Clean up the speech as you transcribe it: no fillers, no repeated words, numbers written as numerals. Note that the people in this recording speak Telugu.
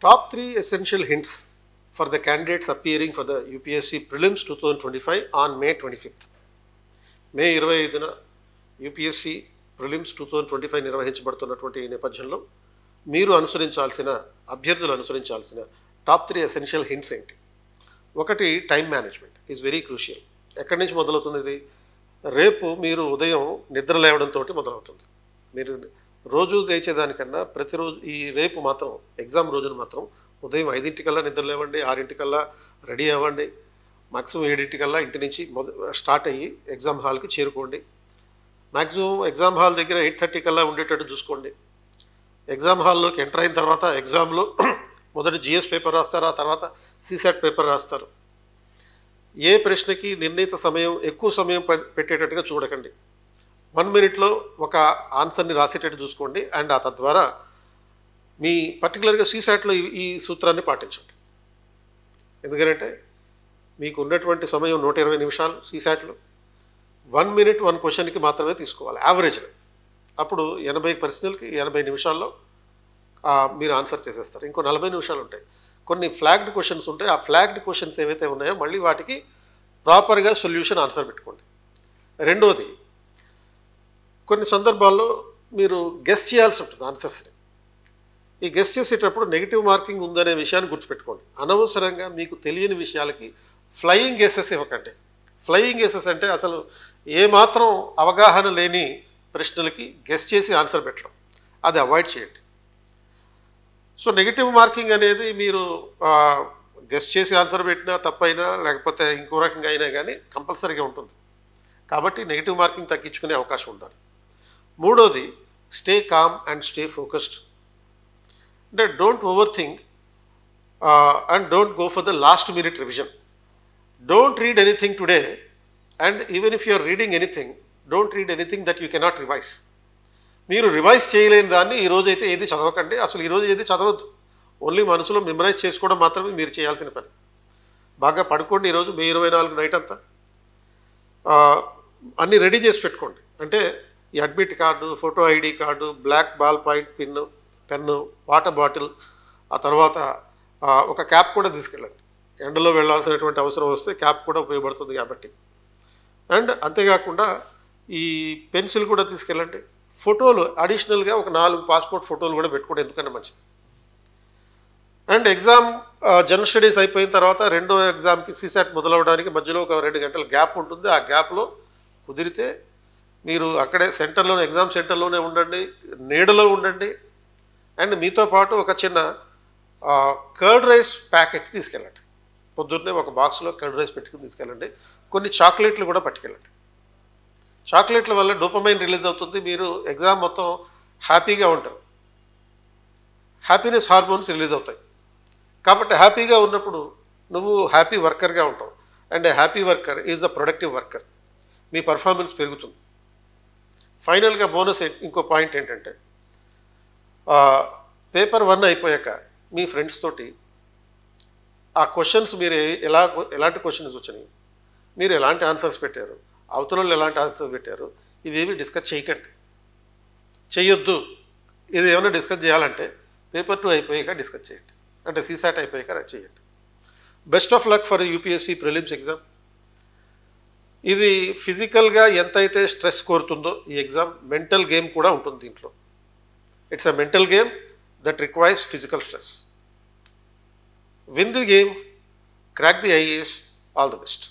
Top 3 essential hints for the candidates appearing for the UPSC Prelims 2025 on May 25th. May 25న యూపీఎస్సీ ప్రిలిమ్స్ 2025 నిర్వహించబడుతున్నటువంటి ఈ నేపథ్యంలో మీరు అభ్యర్థులు అనుసరించాల్సిన టాప్ 3 ఎసెన్షియల్ హింట్స్ ఏంటి? ఒకటి, time management is very crucial. ఎక్కడి నుంచి మొదలవుతుంది ఇది? రేపు మీరు ఉదయం నిద్ర లేవడంతో మొదలవుతుంది. మీరు రోజు లేచేదానికన్నా ప్రతిరోజు రేపు మాత్రం ఎగ్జామ్ రోజున మాత్రం ఉదయం 5 నిద్ర లేవండి, 6 రెడీ అవ్వండి, మ్యాక్సిమం 7 ఇంటి నుంచి స్టార్ట్ అయ్యి ఎగ్జామ్ హాల్కి చేరుకోండి. మ్యాక్సిమం ఎగ్జామ్ హాల్ దగ్గర 8:30 ఉండేటట్టు చూసుకోండి. ఎగ్జామ్ హాల్లోకి ఎంటర్ అయిన తర్వాత ఎగ్జామ్లో మొదటి జిఎస్ పేపర్ రాస్తారు, ఆ తర్వాత సిసాట్ పేపర్ రాస్తారు. ఏ ప్రశ్నకి నిర్ణీత సమయం ఎక్కువ సమయం పెట్టేటట్టుగా చూడకండి. 1 మినిట్లో ఒక ఆన్సర్ని రాసేటట్టు చూసుకోండి. అండ్ తద్వారా మీ పర్టికులర్గా సిసాట్లో ఈ సూత్రాన్ని పాటించండి. ఎందుకంటే మీకు ఉన్నటువంటి సమయం 120 నిమిషాలు. సిసాట్లో 1 మినిట్ 1 క్వశ్చన్కి మాత్రమే తీసుకోవాలి యావరేజ్గా. అప్పుడు 80 ప్రశ్నలకి 80 నిమిషాల్లో మీరు ఆన్సర్ చేసేస్తారు. ఇంకో 40 నిమిషాలు ఉంటాయి. కొన్ని ఫ్లాగ్డ్ క్వశ్చన్స్ ఉంటాయి. ఆ ఫ్లాగ్డ్ క్వశ్చన్స్ ఏవైతే ఉన్నాయో మళ్ళీ వాటికి ప్రాపర్గా సొల్యూషన్ ఆన్సర్ పెట్టుకోండి. రెండోది, కొన్ని సందర్భాల్లో మీరు గెస్ చేయాల్సి ఉంటుంది ఆన్సర్స్ని. ఈ గెస్ చేసేటప్పుడు నెగిటివ్ మార్కింగ్ ఉందనే విషయాన్ని గుర్తుపెట్టుకోండి. అనవసరంగా మీకు తెలియని విషయాలకి ఫ్లయింగ్ గెసెస్ ఇవ్వకండి. ఫ్లయింగ్ గెసెస్ అంటే అసలు ఏమాత్రం అవగాహన లేని ప్రశ్నలకి గెస్ చేసి ఆన్సర్ పెట్టడం, అది అవాయిడ్ చేయండి. సో నెగిటివ్ మార్కింగ్ అనేది మీరు గెస్ చేసి ఆన్సర్ పెట్టినా తప్పైనా లేకపోతే ఇంకో రకంగా అయినా కానీ కంపల్సరీగా ఉంటుంది. కాబట్టి నెగిటివ్ మార్కింగ్ తగ్గించుకునే అవకాశం ఉండాలి. మూడోది, stay calm and stay focused. అంటే don't over think and don't go for the last minute revision. Don't read anything today, and even if you are reading anything, don't read anything that you cannot revise. మీరు రివైజ్ చేయలేని దాన్ని ఈరోజు అయితే ఏది చదవకండి. అసలు ఈరోజు ఏది చదవద్దు. ఓన్లీ మనసులో మెమరైజ్ చేసుకోవడం మాత్రమే మీరు చేయాల్సిన పని. బాగా పడుకోండి. ఈరోజు మే 24 నైట్ అంతా అన్నీ రెడీ చేసి పెట్టుకోండి. అంటే ఈ admit card, photo ID card, black ball point pen, water bottle, ఆ తర్వాత ఒక క్యాప్ కూడా తీసుకెళ్ళండి. ఎండలో వెళ్ళాల్సినటువంటి అవసరం వస్తే క్యాప్ కూడా ఉపయోగపడుతుంది కాబట్టి. అండ్ అంతేకాకుండా ఈ పెన్సిల్ కూడా తీసుకెళ్ళండి. ఫోటోలు అడిషనల్గా ఒక 4 పాస్పోర్ట్ ఫోటోలు కూడా పెట్టుకోవడం ఎందుకన్నా మంచిది. అండ్ ఎగ్జామ్ జనరల్ స్టడీస్ అయిపోయిన తర్వాత రెండో ఎగ్జామ్కి సిసాట్ మొదలవడానికి మధ్యలో ఒక 2 గంటల గ్యాప్ ఉంటుంది. ఆ గ్యాప్లో కుదిరితే మీరు అక్కడే ఎగ్జామ్ సెంటర్లోనే ఉండండి, నీడలో ఉండండి. అండ్ మీతో పాటు ఒక చిన్న కర్డ్ రైస్ ప్యాకెట్ తీసుకెళ్ళండి. పొద్దున్నే ఒక బాక్స్లో కర్డ్ రైస్ పెట్టుకుని తీసుకెళ్ళండి. కొన్ని చాక్లెట్లు కూడా పట్టుకెళ్ళండి. చాక్లెట్ల వల్ల డోపమైన్ రిలీజ్ అవుతుంది. మీరు ఎగ్జామ్ మొత్తం హ్యాపీగా ఉంటారు. హ్యాపీనెస్ హార్మోన్స్ రిలీజ్ అవుతాయి. కాబట్టి హ్యాపీగా ఉన్నప్పుడు నువ్వు హ్యాపీ వర్కర్గా ఉంటావు. And happy worker is the productive worker. Me performance పెరుగుతుంది. ఫైనల్గా బోనస్ ఇంకో పాయింట్ ఏంటంటే, పేపర్ 1 అయిపోయాక మీ ఫ్రెండ్స్ తోటి ఆ క్వశ్చన్స్ మీరు ఎలాంటి క్వశ్చన్స్ వచ్చినాయి, మీరు ఎలాంటి ఆన్సర్స్ పెట్టారు, అవతల ఎలాంటి ఆన్సర్స్ పెట్టారు, ఇవేమి డిస్కస్ చేయకండి, చేయొద్దు. ఇది ఏమైనా డిస్కస్ చేయాలంటే పేపర్ 2 అయిపోయాక డిస్కస్ చేయండి. అంటే సిసాట్ అయిపోయాక చేయండి. Best of luck for UPSC prelims exam. ఇది ఫిజికల్గా ఎంతైతే స్ట్రెస్ కోరుతుందో ఈ ఎగ్జామ్ మెంటల్ గేమ్ కూడా ఉంటుంది దీంట్లో. It's a mental game that requires physical stress. Win the game, crack the IAS, all the best.